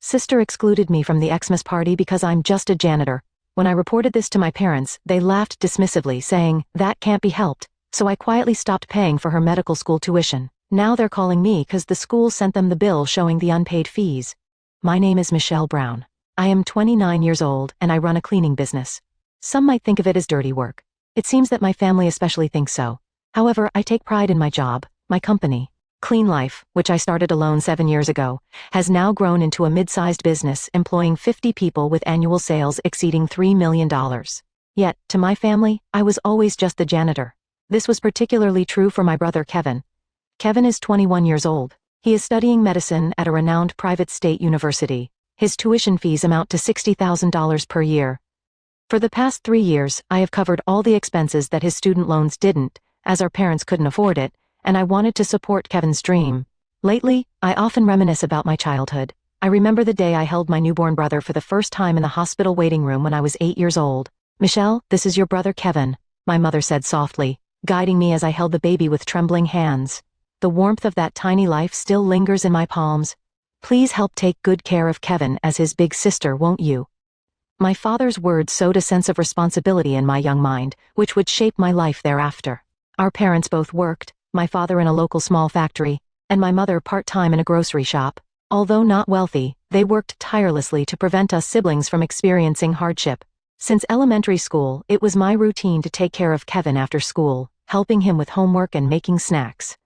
Sister excluded me from the Xmas party because I'm just a janitor. When I reported this to my parents, they laughed dismissively, saying, "That can't be helped." So I quietly stopped paying for her medical school tuition. Now they're calling me 'cause the school sent them the bill showing the unpaid fees. My name is Michelle Brown. I am 29 years old and I run a cleaning business. Some might think of it as dirty work. It seems that my family especially thinks so. However, I take pride in my job. My company, Clean Life, which I started alone 7 years ago, has now grown into a mid-sized business employing 50 people with annual sales exceeding $3 million. Yet, to my family, I was always just the janitor. This was particularly true for my brother Kevin. Kevin is 21 years old. He is studying medicine at a renowned private state university. His tuition fees amount to $60,000 per year. For the past 3 years, I have covered all the expenses that his student loans didn't, as our parents couldn't afford it, and I wanted to support Kevin's dream. Lately, I often reminisce about my childhood. I remember the day I held my newborn brother for the first time in the hospital waiting room when I was 8 years old. "Michelle, this is your brother Kevin," my mother said softly, guiding me as I held the baby with trembling hands. The warmth of that tiny life still lingers in my palms. "Please help take good care of Kevin as his big sister, won't you?" My father's words sowed a sense of responsibility in my young mind, which would shape my life thereafter. Our parents both worked, my father in a local small factory, and my mother part-time in a grocery shop. Although not wealthy, they worked tirelessly to prevent us siblings from experiencing hardship. Since elementary school, it was my routine to take care of Kevin after school, helping him with homework and making snacks.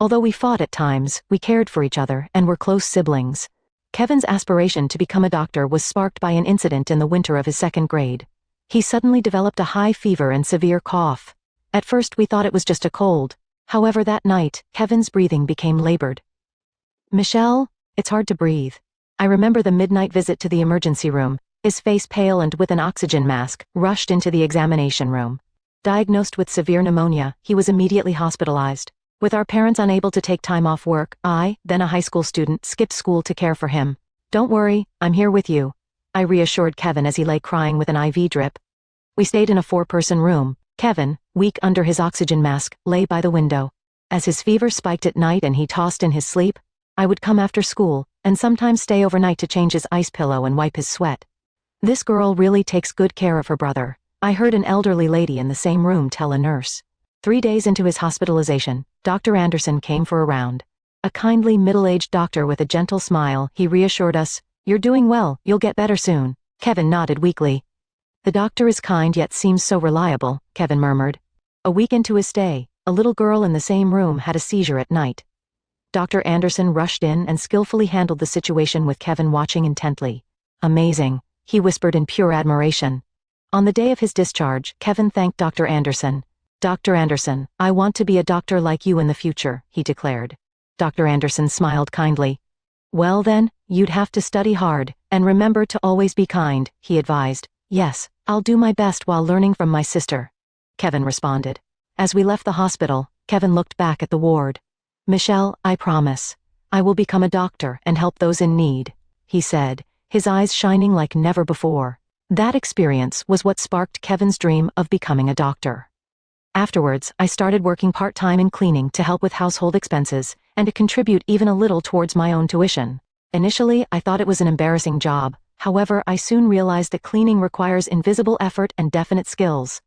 Although we fought at times, we cared for each other and were close siblings. Kevin's aspiration to become a doctor was sparked by an incident in the winter of his 2nd grade. He suddenly developed a high fever and severe cough. At first we thought it was just a cold. However, that night, Kevin's breathing became labored. "Michelle, it's hard to breathe." I remember the midnight visit to the emergency room. His face pale and with an oxygen mask, rushed into the examination room. Diagnosed with severe pneumonia, he was immediately hospitalized. With our parents unable to take time off work, I, then a high school student, skipped school to care for him. "Don't worry, I'm here with you," I reassured Kevin as he lay crying with an IV drip. We stayed in a 4-person room. Kevin, weak under his oxygen mask, lay by the window. As his fever spiked at night and he tossed in his sleep, I would come after school, and sometimes stay overnight to change his ice pillow and wipe his sweat. "This girl really takes good care of her brother," I heard an elderly lady in the same room tell a nurse. 3 days into his hospitalization, Dr. Anderson came for a round. A kindly middle-aged doctor with a gentle smile, he reassured us, "You're doing well, you'll get better soon." Kevin nodded weakly. "The doctor is kind yet seems so reliable," Kevin murmured. A week into his stay, a little girl in the same room had a seizure at night. Dr. Anderson rushed in and skillfully handled the situation with Kevin watching intently. "Amazing," he whispered in pure admiration. On the day of his discharge, Kevin thanked Dr. Anderson. "Dr. Anderson, I want to be a doctor like you in the future," he declared. Dr. Anderson smiled kindly. "Well then, you'd have to study hard, and remember to always be kind," he advised. "Yes, I'll do my best while learning from my sister," Kevin responded. As we left the hospital, Kevin looked back at the ward. "Michelle, I promise. I will become a doctor and help those in need," he said, his eyes shining like never before. That experience was what sparked Kevin's dream of becoming a doctor. Afterwards, I started working part-time in cleaning to help with household expenses, and to contribute even a little towards my own tuition. Initially, I thought it was an embarrassing job. However, I soon realized that cleaning requires invisible effort and definite skills.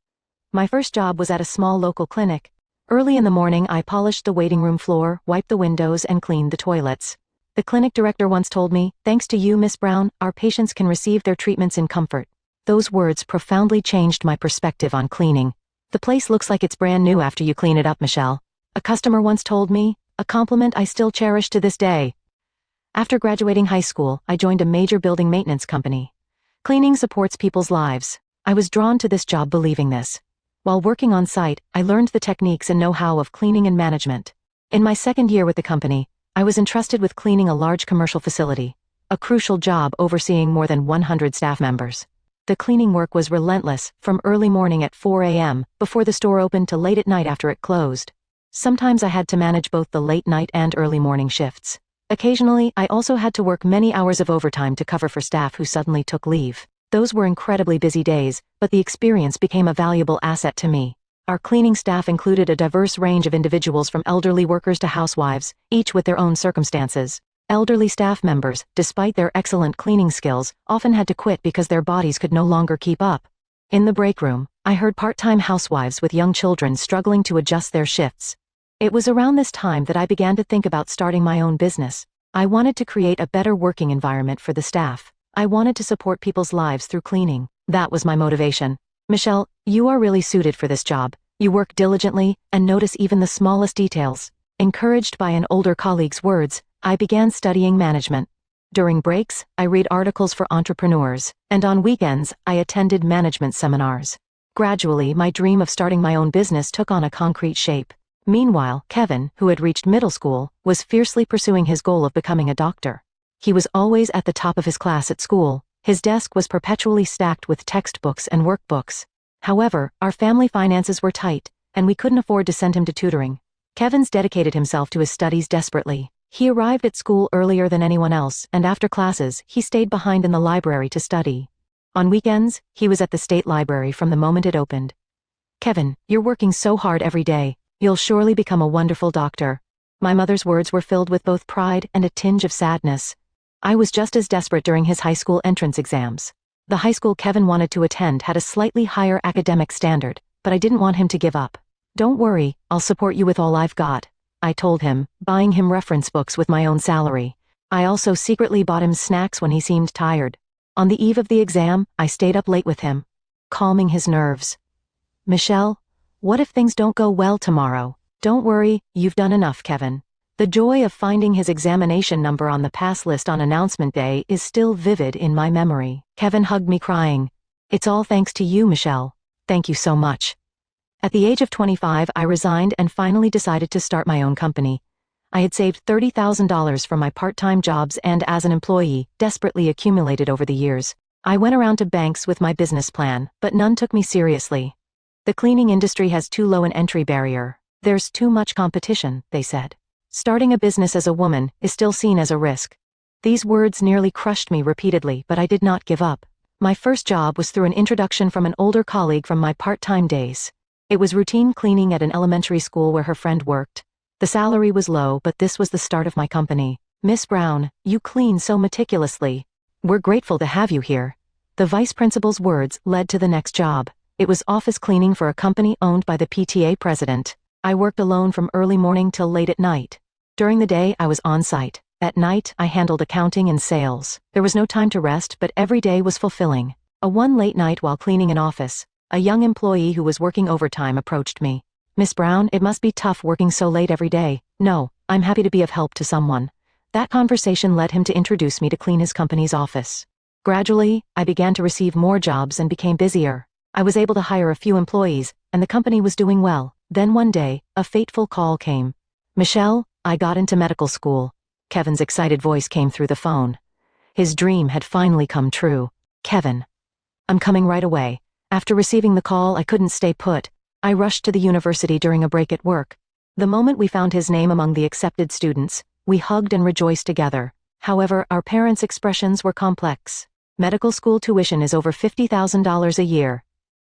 My first job was at a small local clinic. Early in the morning, I polished the waiting room floor, wiped the windows, and cleaned the toilets. The clinic director once told me, "Thanks to you, Miss Brown, our patients can receive their treatments in comfort." Those words profoundly changed my perspective on cleaning. "The place looks like it's brand new after you clean it up, Michelle," a customer once told me, a compliment I still cherish to this day. After graduating high school, I joined a major building maintenance company. Cleaning supports people's lives. I was drawn to this job believing this. While working on site, I learned the techniques and know-how of cleaning and management. In my 2nd year with the company, I was entrusted with cleaning a large commercial facility, a crucial job overseeing more than 100 staff members. The cleaning work was relentless, from early morning at 4 a.m., before the store opened to late at night after it closed. Sometimes I had to manage both the late night and early morning shifts. Occasionally, I also had to work many hours of overtime to cover for staff who suddenly took leave. Those were incredibly busy days, but the experience became a valuable asset to me. Our cleaning staff included a diverse range of individuals from elderly workers to housewives, each with their own circumstances. Elderly staff members, despite their excellent cleaning skills, often had to quit because their bodies could no longer keep up. In the break room, I heard part-time housewives with young children struggling to adjust their shifts. It was around this time that I began to think about starting my own business. I wanted to create a better working environment for the staff. I wanted to support people's lives through cleaning. That was my motivation. Michelle, you are really suited for this job. You work diligently and notice even the smallest details. Encouraged by an older colleague's words, I began studying management. During breaks, I read articles for entrepreneurs, and on weekends, I attended management seminars. Gradually, my dream of starting my own business took on a concrete shape. Meanwhile, Kevin, who had reached middle school, was fiercely pursuing his goal of becoming a doctor. He was always at the top of his class at school. His desk was perpetually stacked with textbooks and workbooks. However, our family finances were tight, and we couldn't afford to send him to tutoring. Kevin's dedicated himself to his studies desperately. He arrived at school earlier than anyone else, and after classes, he stayed behind in the library to study. On weekends, he was at the state library from the moment it opened. "Kevin, you're working so hard every day. You'll surely become a wonderful doctor." My mother's words were filled with both pride and a tinge of sadness. I was just as desperate during his high school entrance exams. The high school Kevin wanted to attend had a slightly higher academic standard, but I didn't want him to give up. "Don't worry, I'll support you with all I've got," I told him, buying him reference books with my own salary. I also secretly bought him snacks when he seemed tired. On the eve of the exam, I stayed up late with him, calming his nerves. "Michelle, what if things don't go well tomorrow?" "Don't worry, you've done enough, Kevin." The joy of finding his examination number on the pass list on announcement day is still vivid in my memory. Kevin hugged me crying. "It's all thanks to you, Michelle. Thank you so much." At the age of 25, I resigned and finally decided to start my own company. I had saved $30,000 from my part-time jobs and, as an employee, desperately accumulated over the years. I went around to banks with my business plan, but none took me seriously. "The cleaning industry has too low an entry barrier. There's too much competition," they said. "Starting a business as a woman is still seen as a risk." These words nearly crushed me repeatedly, but I did not give up. My first job was through an introduction from an older colleague from my part-time days. It was routine cleaning at an elementary school where her friend worked. The salary was low, but this was the start of my company. "Miss Brown, you clean so meticulously. We're grateful to have you here." The vice principal's words led to the next job. It was office cleaning for a company owned by the PTA president. I worked alone from early morning till late at night. During the day, I was on site. At night, I handled accounting and sales. There was no time to rest, but every day was fulfilling. One late night while cleaning an office, a young employee who was working overtime approached me. "Miss Brown, it must be tough working so late every day." "No, I'm happy to be of help to someone." That conversation led him to introduce me to clean his company's office. Gradually, I began to receive more jobs and became busier. I was able to hire a few employees, and the company was doing well. Then one day, a fateful call came. "Michelle, I got into medical school." Kevin's excited voice came through the phone. His dream had finally come true. "Kevin, I'm coming right away." After receiving the call, I couldn't stay put. I rushed to the university during a break at work. The moment we found his name among the accepted students, we hugged and rejoiced together. However, our parents' expressions were complex. "Medical school tuition is over $50,000 a year."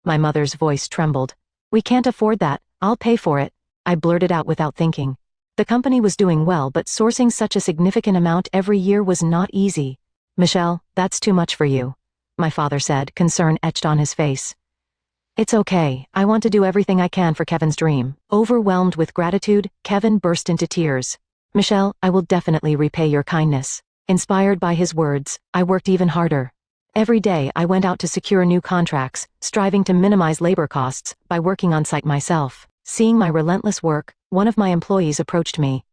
My mother's voice trembled. "We can't afford that. I'll pay for it," I blurted out without thinking. The company was doing well, but sourcing such a significant amount every year was not easy. "Michelle, that's too much for you," my father said, concern etched on his face. "It's okay. I want to do everything I can for Kevin's dream." Overwhelmed with gratitude, Kevin burst into tears. "Michelle, I will definitely repay your kindness." Inspired by his words, I worked even harder. Every day I went out to secure new contracts, striving to minimize labor costs by working on site myself. Seeing my relentless work, one of my employees approached me.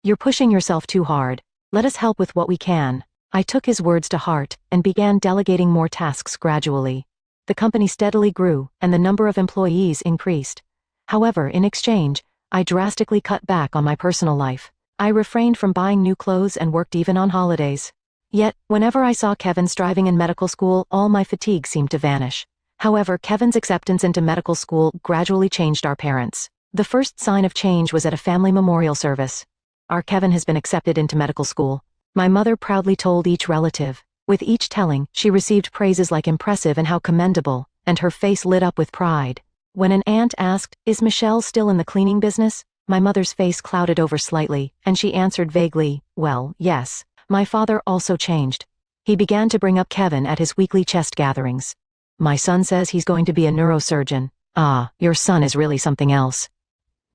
"You're pushing yourself too hard. Let us help with what we can." I took his words to heart and began delegating more tasks gradually. The company steadily grew, and the number of employees increased. However, in exchange, I drastically cut back on my personal life. I refrained from buying new clothes and worked even on holidays. Yet, whenever I saw Kevin striving in medical school, all my fatigue seemed to vanish. However, Kevin's acceptance into medical school gradually changed our parents. The first sign of change was at a family memorial service. "Our Kevin has been accepted into medical school," my mother proudly told each relative. With each telling, she received praises like impressive and how commendable, and her face lit up with pride. When an aunt asked, "Is Michelle still in the cleaning business?" my mother's face clouded over slightly, and she answered vaguely, "Well, yes. My father also changed. He began to bring up Kevin at his weekly chest gatherings. My son says he's going to be a neurosurgeon. Ah, your son is really something else.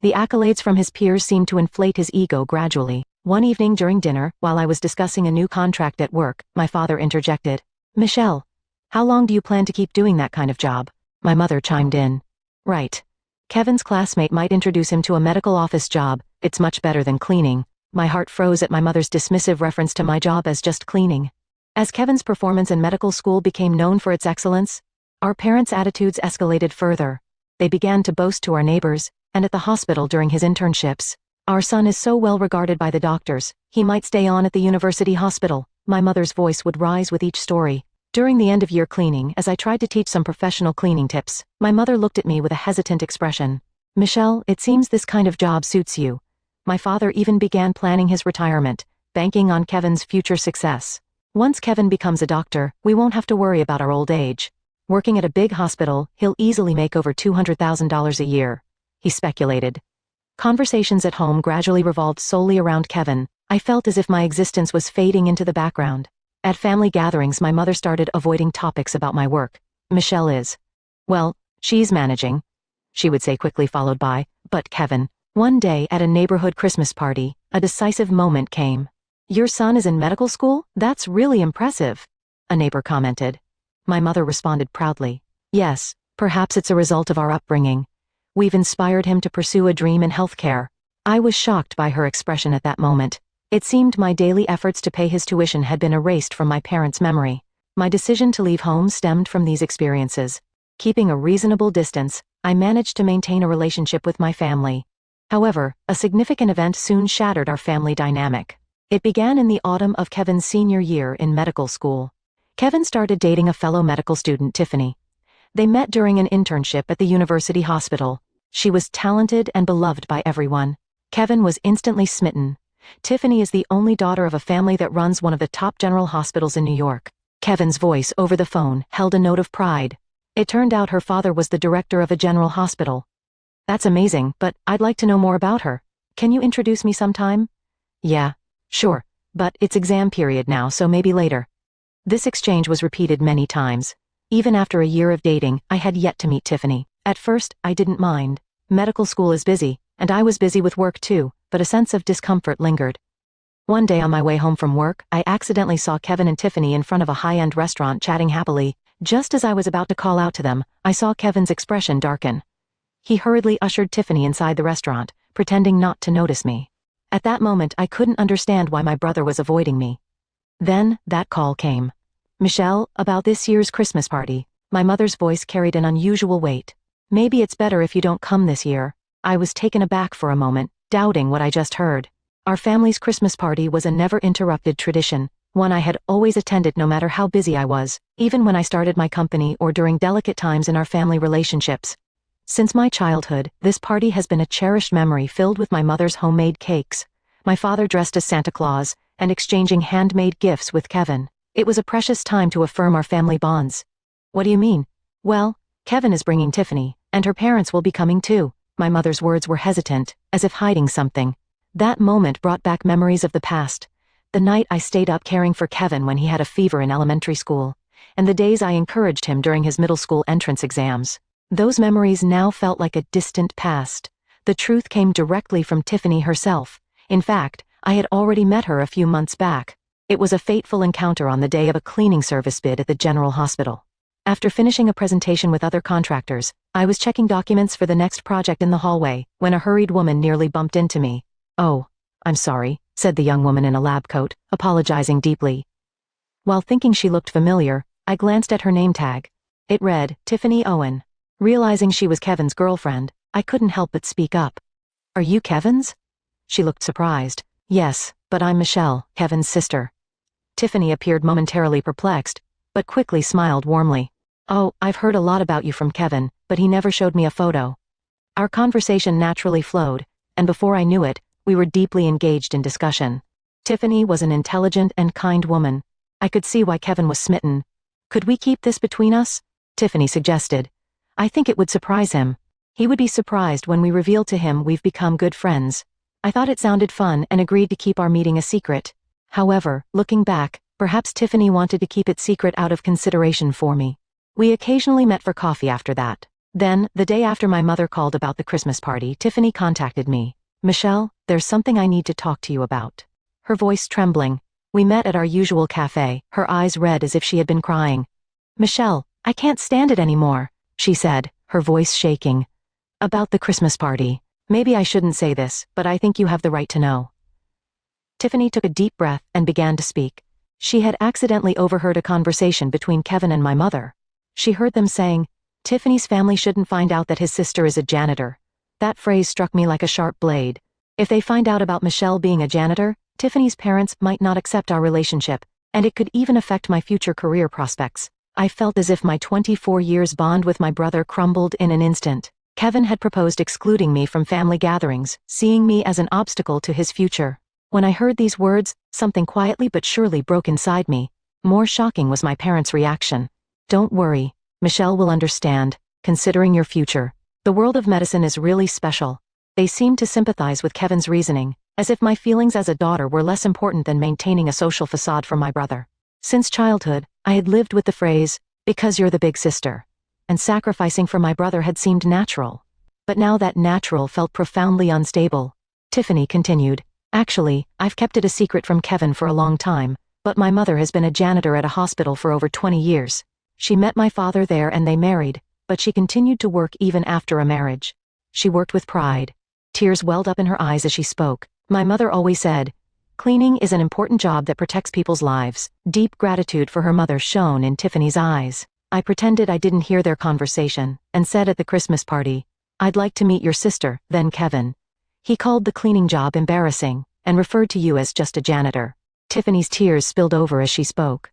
The accolades from his peers seemed to inflate his ego gradually. One evening during dinner, while I was discussing a new contract at work, my father interjected. Michelle, how long do you plan to keep doing that kind of job? My mother chimed in. Right. Kevin's classmate might introduce him to a medical office job. It's much better than cleaning. My heart froze at my mother's dismissive reference to my job as just cleaning. As Kevin's performance in medical school became known for its excellence, our parents' attitudes escalated further. They began to boast to our neighbors, and at the hospital during his internships. Our son is so well regarded by the doctors, he might stay on at the university hospital. My mother's voice would rise with each story. During the end-of-year cleaning, as I tried to teach some professional cleaning tips, my mother looked at me with a hesitant expression. Michelle, it seems this kind of job suits you. My father even began planning his retirement, banking on Kevin's future success. Once Kevin becomes a doctor, we won't have to worry about our old age. Working at a big hospital, he'll easily make over $200,000 a year. He speculated. Conversations at home gradually revolved solely around Kevin. I felt as if my existence was fading into the background. At family gatherings, my mother started avoiding topics about my work. Michelle is. Well, she's managing, she would say quickly, followed by, but Kevin. One day at a neighborhood Christmas party, a decisive moment came. Your son is in medical school? That's really impressive, a neighbor commented. My mother responded proudly. Yes, perhaps it's a result of our upbringing. We've inspired him to pursue a dream in healthcare. I was shocked by her expression at that moment. It seemed my daily efforts to pay his tuition had been erased from my parents' memory. My decision to leave home stemmed from these experiences. Keeping a reasonable distance, I managed to maintain a relationship with my family. However, a significant event soon shattered our family dynamic. It began in the autumn of Kevin's senior year in medical school. Kevin started dating a fellow medical student, Tiffany. They met during an internship at the university hospital. She was talented and beloved by everyone. Kevin was instantly smitten. Tiffany is the only daughter of a family that runs one of the top general hospitals in New York. Kevin's voice over the phone held a note of pride. It turned out her father was the director of a general hospital. That's amazing, but I'd like to know more about her. Can you introduce me sometime? Yeah, sure, but it's exam period now, so maybe later. This exchange was repeated many times. Even after a year of dating, I had yet to meet Tiffany. At first, I didn't mind. Medical school is busy, and I was busy with work too, but a sense of discomfort lingered. One day on my way home from work, I accidentally saw Kevin and Tiffany in front of a high-end restaurant chatting happily. Just as I was about to call out to them, I saw Kevin's expression darken. He hurriedly ushered Tiffany inside the restaurant, pretending not to notice me. At that moment, I couldn't understand why my brother was avoiding me. Then, that call came. Michelle, about this year's Christmas party. My mother's voice carried an unusual weight. Maybe it's better if you don't come this year. I was taken aback for a moment, doubting what I just heard. Our family's Christmas party was a never-interrupted tradition, one I had always attended no matter how busy I was, even when I started my company or during delicate times in our family relationships. Since my childhood, this party has been a cherished memory filled with my mother's homemade cakes, my father dressed as Santa Claus, and exchanging handmade gifts with Kevin. It was a precious time to affirm our family bonds. What do you mean? Well, Kevin is bringing Tiffany, and her parents will be coming too. My mother's words were hesitant, as if hiding something. That moment brought back memories of the past. The night I stayed up caring for Kevin when he had a fever in elementary school, and the days I encouraged him during his middle school entrance exams. Those memories now felt like a distant past. The truth came directly from Tiffany herself. In fact, I had already met her a few months back. It was a fateful encounter on the day of a cleaning service bid at the General Hospital. After finishing a presentation with other contractors, I was checking documents for the next project in the hallway, when a hurried woman nearly bumped into me. "Oh, I'm sorry," said the young woman in a lab coat, apologizing deeply. While thinking she looked familiar, I glanced at her name tag. It read, Tiffany Owen. Realizing she was Kevin's girlfriend, I couldn't help but speak up. "Are you Kevin's?" She looked surprised. "Yes, but I'm Michelle, Kevin's sister." Tiffany appeared momentarily perplexed, but quickly smiled warmly. "Oh, I've heard a lot about you from Kevin, but he never showed me a photo." Our conversation naturally flowed, and before I knew it, we were deeply engaged in discussion. Tiffany was an intelligent and kind woman. I could see why Kevin was smitten. "Could we keep this between us?" Tiffany suggested. "I think it would surprise him. He would be surprised when we reveal to him we've become good friends." I thought it sounded fun and agreed to keep our meeting a secret. However, looking back, perhaps Tiffany wanted to keep it secret out of consideration for me. We occasionally met for coffee after that. Then, the day after my mother called about the Christmas party, Tiffany contacted me. "Michelle, there's something I need to talk to you about." Her voice trembling. We met at our usual cafe, her eyes red as if she had been crying. "Michelle, I can't stand it anymore," she said, her voice shaking. "About the Christmas party. Maybe I shouldn't say this, but I think you have the right to know." Tiffany took a deep breath and began to speak. She had accidentally overheard a conversation between Kevin and my mother. She heard them saying, "Tiffany's family shouldn't find out that his sister is a janitor." That phrase struck me like a sharp blade. If they find out about Michelle being a janitor, Tiffany's parents might not accept our relationship, and it could even affect my future career prospects. I felt as if my 24 years bond with my brother crumbled in an instant. Kevin had proposed excluding me from family gatherings, seeing me as an obstacle to his future. When I heard these words, something quietly but surely broke inside me. More shocking was my parents' reaction. "Don't worry, Michelle will understand, considering your future. The world of medicine is really special." They seemed to sympathize with Kevin's reasoning, as if my feelings as a daughter were less important than maintaining a social facade for my brother. Since childhood, I had lived with the phrase, "because you're the big sister," and sacrificing for my brother had seemed natural. But now that natural felt profoundly unstable. Tiffany continued, "Actually, I've kept it a secret from Kevin for a long time, but my mother has been a janitor at a hospital for over 20 years. She met my father there and they married, but she continued to work even after a marriage. She worked with pride." Tears welled up in her eyes as she spoke. "My mother always said, cleaning is an important job that protects people's lives." Deep gratitude for her mother shone in Tiffany's eyes. I pretended I didn't hear their conversation, and said at the Christmas party, "I'd like to meet your sister." Then Kevin. "He called the cleaning job embarrassing, and referred to you as just a janitor." Tiffany's tears spilled over as she spoke.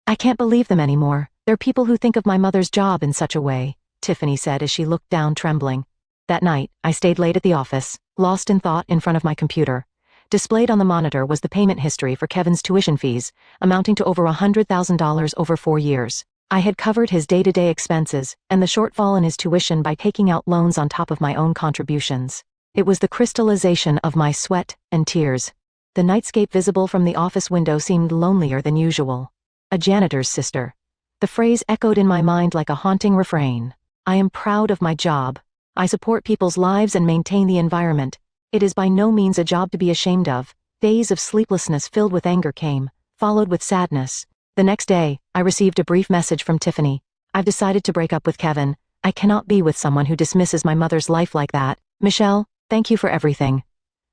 "I can't believe them anymore. They're people who think of my mother's job in such a way," Tiffany said as she looked down trembling. That night, I stayed late at the office, lost in thought in front of my computer. Displayed on the monitor was the payment history for Kevin's tuition fees, amounting to over $100,000 over 4 years. I had covered his day-to-day expenses, and the shortfall in his tuition by taking out loans on top of my own contributions. It was the crystallization of my sweat and tears. The nightscape visible from the office window seemed lonelier than usual. A janitor's sister. The phrase echoed in my mind like a haunting refrain. I am proud of my job. I support people's lives and maintain the environment. It is by no means a job to be ashamed of. Days of sleeplessness filled with anger came, followed with sadness. The next day, I received a brief message from Tiffany. "I've decided to break up with Kevin. I cannot be with someone who dismisses my mother's life like that. Michelle, thank you for everything."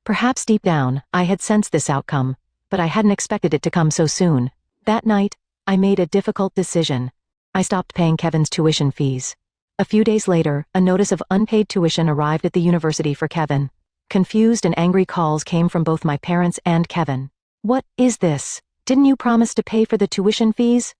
Perhaps deep down, I had sensed this outcome, but I hadn't expected it to come so soon. That night, I made a difficult decision. I stopped paying Kevin's tuition fees. A few days later, a notice of unpaid tuition arrived at the university for Kevin. Confused and angry calls came from both my parents and Kevin. "What is this? Didn't you promise to pay for the tuition fees?"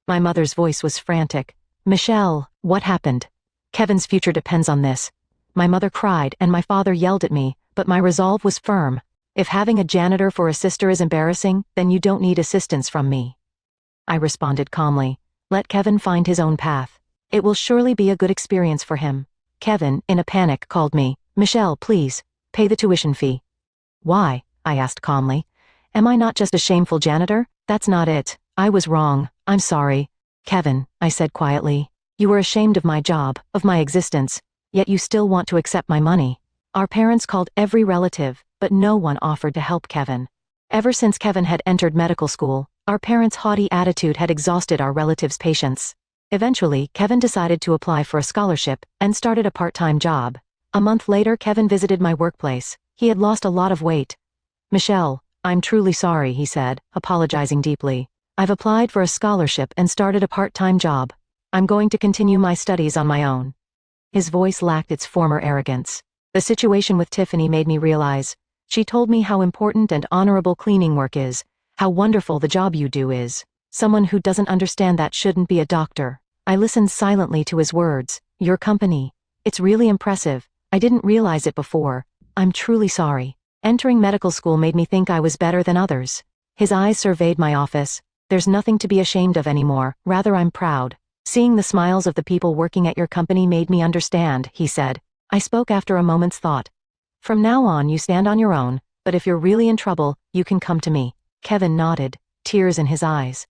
My mother's voice was frantic. "Michelle, what happened? Kevin's future depends on this." My mother cried and my father yelled at me, but my resolve was firm. "If having a janitor for a sister is embarrassing, then you don't need assistance from me." I responded calmly. "Let Kevin find his own path. It will surely be a good experience for him." Kevin, in a panic, called me. "Michelle, please, pay the tuition fee." "Why?" I asked calmly. "Am I not just a shameful janitor?" "That's not it. I was wrong. I'm sorry." "Kevin," I said quietly, "you were ashamed of my job, of my existence, yet you still want to accept my money." Our parents called every relative, but no one offered to help Kevin. Ever since Kevin had entered medical school, our parents' haughty attitude had exhausted our relatives' patience. Eventually, Kevin decided to apply for a scholarship and started a part-time job. A month later, Kevin visited my workplace. He had lost a lot of weight. "Michelle, I'm truly sorry," he said, apologizing deeply. "I've applied for a scholarship and started a part-time job. I'm going to continue my studies on my own." His voice lacked its former arrogance. The situation with Tiffany made me realize. She told me how important and honorable cleaning work is, how wonderful the job you do is. Someone who doesn't understand that shouldn't be a doctor. I listened silently to his words. "Your company. It's really impressive. I didn't realize it before. I'm truly sorry." Entering medical school made me think I was better than others. His eyes surveyed my office. "There's nothing to be ashamed of anymore, rather I'm proud. Seeing the smiles of the people working at your company made me understand," he said. I spoke after a moment's thought. "From now on you stand on your own, but if you're really in trouble, you can come to me." Kevin nodded, tears in his eyes.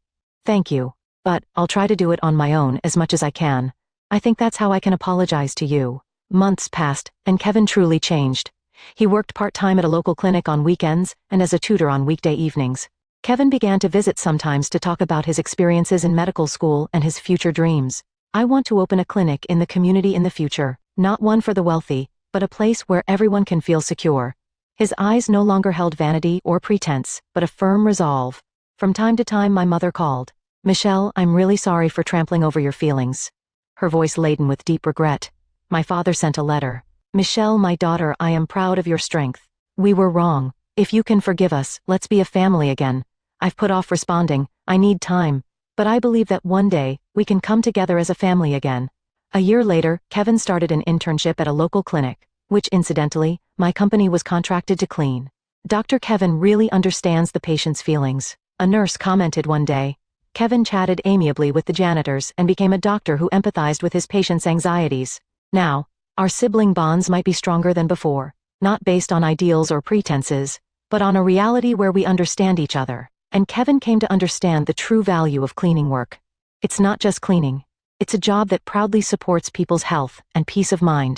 Thank you. But I'll try to do it on my own as much as I can. I think that's how I can apologize to you. Months passed, and Kevin truly changed. He worked part-time at a local clinic on weekends and as a tutor on weekday evenings. Kevin began to visit sometimes to talk about his experiences in medical school and his future dreams. I want to open a clinic in the community in the future, not one for the wealthy, but a place where everyone can feel secure. His eyes no longer held vanity or pretense, but a firm resolve. From time to time my mother called. Michelle, I'm really sorry for trampling over your feelings. Her voice laden with deep regret. My father sent a letter. Michelle, my daughter, I am proud of your strength. We were wrong. If you can forgive us, let's be a family again. I've put off responding, I need time. But I believe that one day, we can come together as a family again. A year later, Kevin started an internship at a local clinic, which incidentally, my company was contracted to clean. Dr. Kevin really understands the patient's feelings. A nurse commented one day. Kevin chatted amiably with the janitors and became a doctor who empathized with his patients' anxieties. Now, our sibling bonds might be stronger than before, not based on ideals or pretenses, but on a reality where we understand each other. And Kevin came to understand the true value of cleaning work. It's not just cleaning. It's a job that proudly supports people's health and peace of mind.